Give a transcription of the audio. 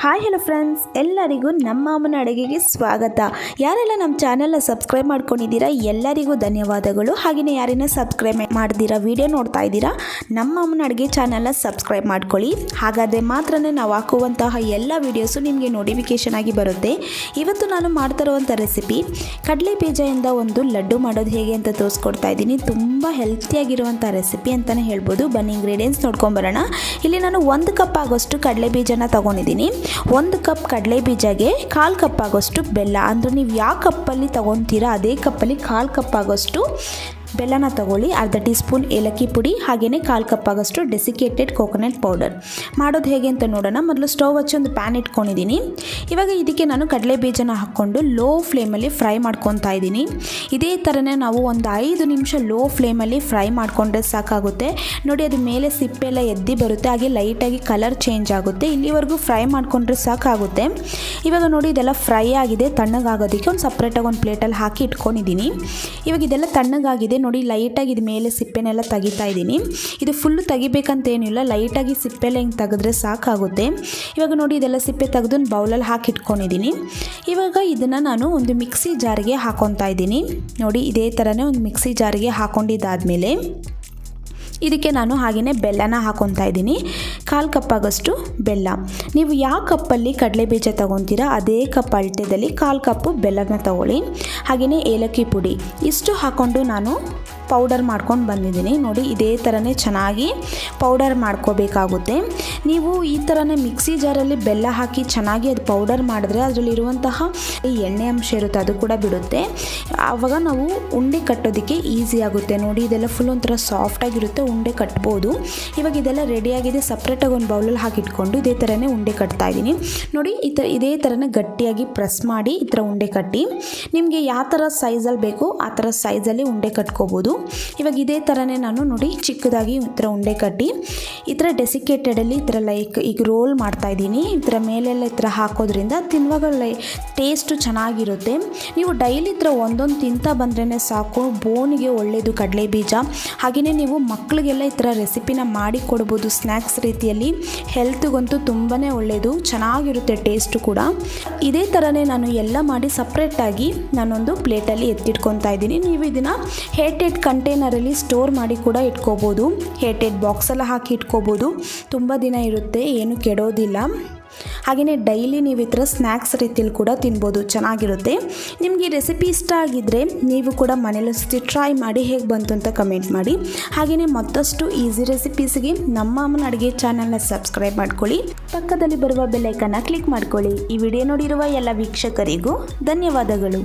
Hi hello friends, ಎಲ್ಲರಿಗೂ ನಮ್ಮ ಅಮ್ಮನ ಅಡುಗೆಗೆ ಸ್ವಾಗತ. ಯಾರೆಲ್ಲ ನಮ್ಮ ಚಾನೆಲ್ನ ಸಬ್ಸ್ಕ್ರೈಬ್ ಮಾಡ್ಕೊಂಡಿದ್ದೀರಾ ಎಲ್ಲರಿಗೂ ಧನ್ಯವಾದಗಳು. ಹಾಗೆಯೇ ಯಾರೇನ ಸಬ್ಸ್ಕ್ರೈಬ್ ಮಾಡ್ದಿರಾ ವಿಡಿಯೋ ನೋಡ್ತಾ ಇದ್ದೀರಾ, ನಮ್ಮ ಅಮ್ಮನ ಅಡುಗೆ ಚಾನೆಲ್ನ ಸಬ್ಸ್ಕ್ರೈಬ್ ಮಾಡ್ಕೊಳ್ಳಿ. ಹಾಗಾದರೆ ಮಾತ್ರ ನಾವು ಹಾಕುವಂತಹ ಎಲ್ಲ ವೀಡಿಯೋಸು ನಿಮಗೆ ನೋಟಿಫಿಕೇಷನ್ ಆಗಿ ಬರುತ್ತೆ. ಇವತ್ತು ನಾನು ಮಾಡ್ತಾ ಇರುವಂಥ ರೆಸಿಪಿ ಕಡಲೆ ಬೀಜದಿಂದ ಒಂದು ಲಡ್ಡು ಮಾಡೋದು ಹೇಗೆ ಅಂತ ತೋರಿಸ್ಕೊಡ್ತಾ ಇದ್ದೀನಿ. ತುಂಬ ಹೆಲ್ತಿಯಾಗಿರುವಂಥ ರೆಸಿಪಿ ಅಂತಲೇ ಹೇಳ್ಬೋದು. ಬನ್ನಿ ಇಂಗ್ರೀಡಿಯೆಂಟ್ಸ್ ನೋಡ್ಕೊಂಬರೋಣ. ಇಲ್ಲಿ ನಾನು 1 ಕಪ್ ಆಗೋಷ್ಟು ಕಡಲೆ ಬೀಜನ ತೊಗೊಂಡಿದ್ದೀನಿ. 1 ಕಪ್ ಕಡಲೆ ಬೀಜಗೆ 1/4 ಕಪ್ ಆಗೋಷ್ಟು ಬೆಲ್ಲ, ಅಂದರೆ ನೀವು ಯಾವ ಕಪ್ಪಲ್ಲಿ ತೊಗೊತೀರಾ ಅದೇ ಕಪ್ಪಲ್ಲಿ 1/4 ಕಪ್ ಆಗೋಷ್ಟು ಬೆಲ್ಲನ ತಗೊಳ್ಳಿ. ಅರ್ಧ ಟೀ ಸ್ಪೂನ್ ಏಲಕ್ಕಿ ಪುಡಿ, ಹಾಗೆಯೇ 1/4 ಕಪ್ ಆಗೋಷ್ಟು ಡೆಸಿಕೇಟೆಡ್ ಕೋಕೋನಟ್ ಪೌಡರ್. ಮಾಡೋದು ಹೇಗೆ ಅಂತ ನೋಡೋಣ. ಮೊದಲು ಸ್ಟವ್ ಹಚ್ಚಿ ಒಂದು ಪ್ಯಾನ್ ಇಟ್ಕೊಂಡಿದ್ದೀನಿ. ಇವಾಗ ಇದಕ್ಕೆ ನಾನು ಕಡಲೆ ಬೀಜನ ಹಾಕ್ಕೊಂಡು ಲೋ ಫ್ಲೇಮಲ್ಲಿ ಫ್ರೈ ಮಾಡ್ಕೊತಾ ಇದ್ದೀನಿ. ಇದೇ ಥರನೇ ನಾವು ಒಂದು 5 ನಿಮಿಷ ಲೋ ಫ್ಲೇಮಲ್ಲಿ ಫ್ರೈ ಮಾಡಿಕೊಂಡ್ರೆ ಸಾಕಾಗುತ್ತೆ. ನೋಡಿ, ಅದು ಮೇಲೆ ಸಿಪ್ಪೆಲ್ಲ ಎದ್ದು ಬರುತ್ತೆ, ಹಾಗೆ ಲೈಟಾಗಿ ಕಲರ್ ಚೇಂಜ್ ಆಗುತ್ತೆ. ಇಲ್ಲಿವರೆಗೂ ಫ್ರೈ ಮಾಡಿಕೊಂಡ್ರೆ ಸಾಕಾಗುತ್ತೆ. ಇವಾಗ ನೋಡಿ, ಇದೆಲ್ಲ ಫ್ರೈ ಆಗಿದೆ. ತಣ್ಣಗಾಗೋದಕ್ಕೆ ಒಂದು ಸಪ್ರೇಟಾಗಿ ಒಂದು ಪ್ಲೇಟಲ್ಲಿ ಹಾಕಿ ಇಟ್ಕೊಂಡಿದ್ದೀನಿ. ಇವಾಗ ಇದೆಲ್ಲ ತಣ್ಣಗಾಗಿದೆ ನೋಡಿ. ಲೈಟಾಗಿ ಇದು ಮೇಲೆ ಸಿಪ್ಪೆನೆಲ್ಲ ತೆಗಿತಾ ಇದ್ದೀನಿ. ಇದು ಫುಲ್ಲು ತೆಗಿಬೇಕಂತೇನಿಲ್ಲ, ಲೈಟಾಗಿ ಸಿಪ್ಪೆಲ್ಲ ಹಿಂಗೆ ತೆಗೆದ್ರೆ ಸಾಕಾಗುತ್ತೆ. ಇವಾಗ ನೋಡಿ, ಇದೆಲ್ಲ ಸಿಪ್ಪೆ ತೆಗೆದು ಒಂದು ಬೌಲಲ್ಲಿ ಹಾಕಿ ಇಟ್ಕೊಂಡಿದ್ದೀನಿ. ಇವಾಗ ಇದನ್ನು ನಾನು ಒಂದು ಮಿಕ್ಸಿ ಜಾರಿಗೆ ಹಾಕೊತಾ ಇದ್ದೀನಿ. ನೋಡಿ, ಇದೇ ಥರನೇ ಒಂದು ಮಿಕ್ಸಿ ಜಾರಿಗೆ ಹಾಕೊಂಡಿದ್ದಾದಮೇಲೆ ಇದಕ್ಕೆ ನಾನು ಹಾಗೆಯೇ ಬೆಲ್ಲನ ಹಾಕೊತಾ ಇದ್ದೀನಿ. 1/4 ಕಪ್ ಆಗೋಷ್ಟು ಬೆಲ್ಲ. ನೀವು ಯಾವ ಕಪ್ಪಲ್ಲಿ ಕಡಲೆ ಬೀಜ ತೊಗೊತೀರಾ ಅದೇ ಕಪ್ ಅಳತೆದಲ್ಲಿ 1/4 ಕಪ್ಪು ಬೆಲ್ಲನ ತೊಗೊಳ್ಳಿ. ಹಾಗೆಯೇ ಏಲಕ್ಕಿ ಪುಡಿ ಇಷ್ಟು ಹಾಕ್ಕೊಂಡು ನಾನು ಪೌಡರ್ ಮಾಡ್ಕೊಂಡು ಬಂದಿದ್ದೀನಿ. ನೋಡಿ, ಇದೇ ಥರನೇ ಚೆನ್ನಾಗಿ ಪೌಡರ್ ಮಾಡ್ಕೋಬೇಕಾಗುತ್ತೆ. ನೀವು ಈ ಥರನೇ ಮಿಕ್ಸಿ ಜಾರಲ್ಲಿ ಬೆಲ್ಲ ಹಾಕಿ ಚೆನ್ನಾಗಿ ಅದು ಪೌಡರ್ ಮಾಡಿದ್ರೆ ಅದರಲ್ಲಿರುವಂತಹ ಎಣ್ಣೆ ಅಂಶ ಇರುತ್ತೆ, ಅದು ಕೂಡ ಬಿಡುತ್ತೆ. ಆವಾಗ ನಾವು ಉಂಡೆ ಕಟ್ಟೋದಕ್ಕೆ ಈಸಿ ಆಗುತ್ತೆ. ನೋಡಿ, ಇದೆಲ್ಲ ಫುಲ್ ಒಂಥರ ಸಾಫ್ಟಾಗಿರುತ್ತೆ, ಉಂಡೆ ಕಟ್ಬೋದು. ಇವಾಗ ಇದೆಲ್ಲ ರೆಡಿಯಾಗಿದೆ. ಸಪ್ರೇಟಾಗಿ ಒಂದು ಬೌಲಲ್ಲಿ ಹಾಕಿಟ್ಕೊಂಡು ಇದೇ ಥರನೇ ಉಂಡೆ ಕಟ್ತಾ ಇದ್ದೀನಿ. ನೋಡಿ, ಇದೇ ಥರನೇ ಗಟ್ಟಿಯಾಗಿ ಪ್ರೆಸ್ ಮಾಡಿ ಈ ಥರ ಉಂಡೆ ಕಟ್ಟಿ, ನಿಮಗೆ ಯಾವ ಥರ ಸೈಜಲ್ಲಿ ಬೇಕೋ ಆ ಥರ ಸೈಜಲ್ಲಿ ಉಂಡೆ ಕಟ್ಕೋಬೋದು. ಇವಾಗ ಇದೇ ಥರನೇ ನಾನು ನೋಡಿ ಚಿಕ್ಕದಾಗಿ ಈ ಥರ ಉಂಡೆ ಕಟ್ಟಿ ಈ ಥರ ಡೆಸಿಕೇಟೆಡಲ್ಲಿ ಈ ಥರ ಲೈಕ್ ಈಗ ರೋಲ್ ಮಾಡ್ತಾಯಿದ್ದೀನಿ. ಈ ಥರ ಮೇಲೆಲ್ಲ ಈ ಥರ ಹಾಕೋದ್ರಿಂದ ತಿನ್ನುವಾಗ ಟೇಸ್ಟು ಚೆನ್ನಾಗಿರುತ್ತೆ. ನೀವು ಡೈಲಿ ಈ ಥರ ಒಂದೊಂದು ತಿಂತಾ ಬಂದ್ರೇ ಸಾಕು, ಬೋನಿಗೆ ಒಳ್ಳೆಯದು ಕಡಲೆ ಬೀಜ. ಹಾಗೆಯೇ ನೀವು ಮಕ್ಕಳಿಗೆಲ್ಲ ಈ ಥರ ರೆಸಿಪಿನ ಮಾಡಿ ಕೊಡ್ಬೋದು ಸ್ನ್ಯಾಕ್ಸ್ ರೀತಿಯಲ್ಲಿ. ಹೆಲ್ತ್ಗಂತೂ ತುಂಬಾ ಒಳ್ಳೆಯದು, ಚೆನ್ನಾಗಿರುತ್ತೆ ಟೇಸ್ಟು ಕೂಡ. ಇದೇ ಥರನೇ ನಾನು ಎಲ್ಲ ಮಾಡಿ ಸಪ್ರೇಟಾಗಿ ನಾನೊಂದು ಪ್ಲೇಟಲ್ಲಿ ಎತ್ತಿಟ್ಕೊತಾ ಇದ್ದೀನಿ. ನೀವು ಇದನ್ನು ಏರ್ಟೈಟ್ ಕಂಟೈನರಲ್ಲಿ ಸ್ಟೋರ್ ಮಾಡಿ ಕೂಡ ಇಟ್ಕೋಬೋದು. ಏರ್ಟೈಟ್ ಬಾಕ್ಸೆಲ್ಲ ಹಾಕಿ ಇಟ್ಕೋಬೋದು, ತುಂಬ ದಿನ ಇರುತ್ತೆ, ಏನು ಕೆಡೋದಿಲ್ಲ. ಹಾಗೆಯೇ ಡೈಲಿ ನೀವು ಈ ಥರ ಸ್ನ್ಯಾಕ್ಸ್ ರೀತಿಯಲ್ಲಿ ಕೂಡ ತಿನ್ಬೋದು, ಚೆನ್ನಾಗಿರುತ್ತೆ. ನಿಮಗೆ ಈ ರೆಸಿಪಿ ಇಷ್ಟ ಆಗಿದ್ದರೆ ನೀವು ಕೂಡ ಮನೇಲಿ ಟ್ರೈ ಮಾಡಿ ಹೇಗೆ ಬಂತು ಅಂತ ಕಮೆಂಟ್ ಮಾಡಿ. ಹಾಗೆಯೇ ಮತ್ತಷ್ಟು ಈಸಿ ರೆಸಿಪೀಸ್ಗೆ ನಮ್ಮ ಅಮ್ಮನ ಅಡುಗೆ ಚಾನಲ್ನ ಸಬ್ಸ್ಕ್ರೈಬ್ ಮಾಡ್ಕೊಳ್ಳಿ. ಪಕ್ಕದಲ್ಲಿ ಬರುವ ಬೆಲ್ ಐಕಾನ್ನ ಕ್ಲಿಕ್ ಮಾಡ್ಕೊಳ್ಳಿ. ಈ ವಿಡಿಯೋ ನೋಡಿರುವ ಎಲ್ಲ ವೀಕ್ಷಕರಿಗೂ ಧನ್ಯವಾದಗಳು.